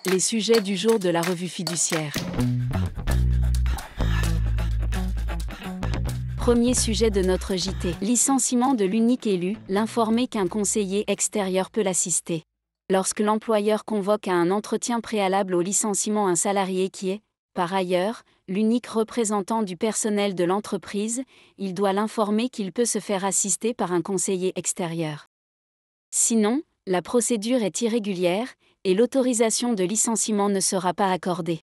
Les sujets du jour de la revue fiduciaire. Premier sujet de notre JT. Licenciement de l'unique élu, l'informer qu'un conseiller extérieur peut l'assister. Lorsque l'employeur convoque à un entretien préalable au licenciement un salarié qui est, par ailleurs, l'unique représentant du personnel de l'entreprise, il doit l'informer qu'il peut se faire assister par un conseiller extérieur. Sinon, la procédure est irrégulière et l'autorisation de licenciement ne sera pas accordée.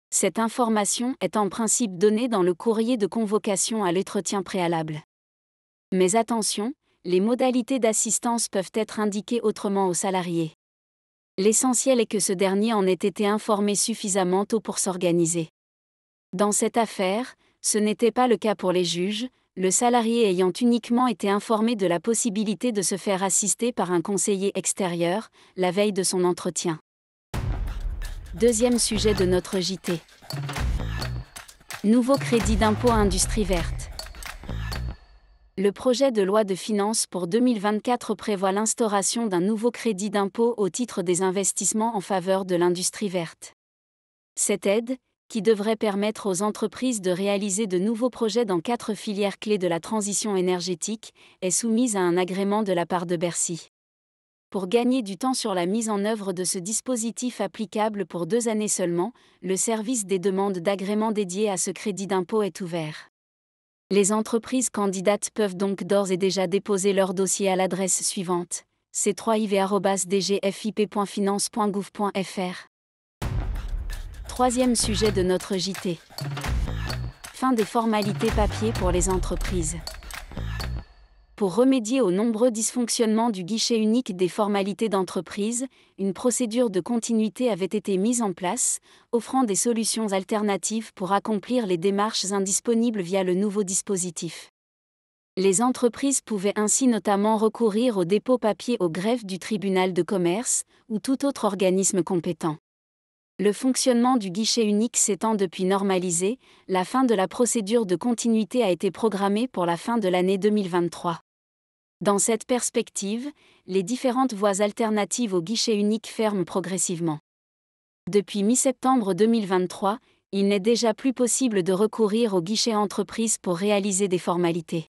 Cette information est en principe donnée dans le courrier de convocation à l'entretien préalable. Mais attention, les modalités d'assistance peuvent être indiquées autrement au salarié. L'essentiel est que ce dernier en ait été informé suffisamment tôt pour s'organiser. Dans cette affaire, ce n'était pas le cas pour les juges, le salarié ayant uniquement été informé de la possibilité de se faire assister par un conseiller extérieur, la veille de son entretien. Deuxième sujet de notre JT. Nouveau crédit d'impôt industrie verte. Le projet de loi de finances pour 2024 prévoit l'instauration d'un nouveau crédit d'impôt au titre des investissements en faveur de l'industrie verte. Cette aide, qui devrait permettre aux entreprises de réaliser de nouveaux projets dans 4 filières clés de la transition énergétique, est soumise à un agrément de la part de Bercy. Pour gagner du temps sur la mise en œuvre de ce dispositif applicable pour 2 années seulement, le service des demandes d'agrément dédié à ce crédit d'impôt est ouvert. Les entreprises candidates peuvent donc d'ores et déjà déposer leur dossier à l'adresse suivante: c3iv@dgfip.finance.gouv.fr. Troisième sujet de notre JT. Fin des formalités papier pour les entreprises. Pour remédier aux nombreux dysfonctionnements du guichet unique des formalités d'entreprise, une procédure de continuité avait été mise en place, offrant des solutions alternatives pour accomplir les démarches indisponibles via le nouveau dispositif. Les entreprises pouvaient ainsi notamment recourir au dépôt papier au greffe du tribunal de commerce ou tout autre organisme compétent. Le fonctionnement du guichet unique s'étant depuis normalisé, la fin de la procédure de continuité a été programmée pour la fin de l'année 2023. Dans cette perspective, les différentes voies alternatives au guichet unique ferment progressivement. Depuis mi-septembre 2023, il n'est déjà plus possible de recourir au guichet entreprise pour réaliser des formalités.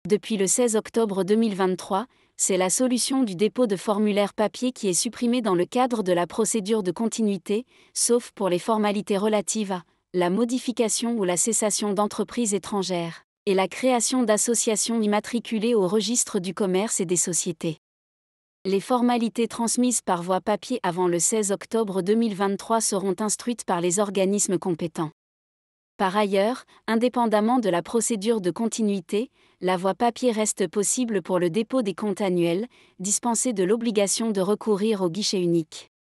Depuis le 16 octobre 2023, c'est la solution du dépôt de formulaire papier qui est supprimée dans le cadre de la procédure de continuité, sauf pour les formalités relatives à la modification ou la cessation d'entreprises étrangères et la création d'associations immatriculées au registre du commerce et des sociétés. Les formalités transmises par voie papier avant le 16 octobre 2023 seront instruites par les organismes compétents. Par ailleurs, indépendamment de la procédure de continuité, la voie papier reste possible pour le dépôt des comptes annuels, dispensé de l'obligation de recourir au guichet unique.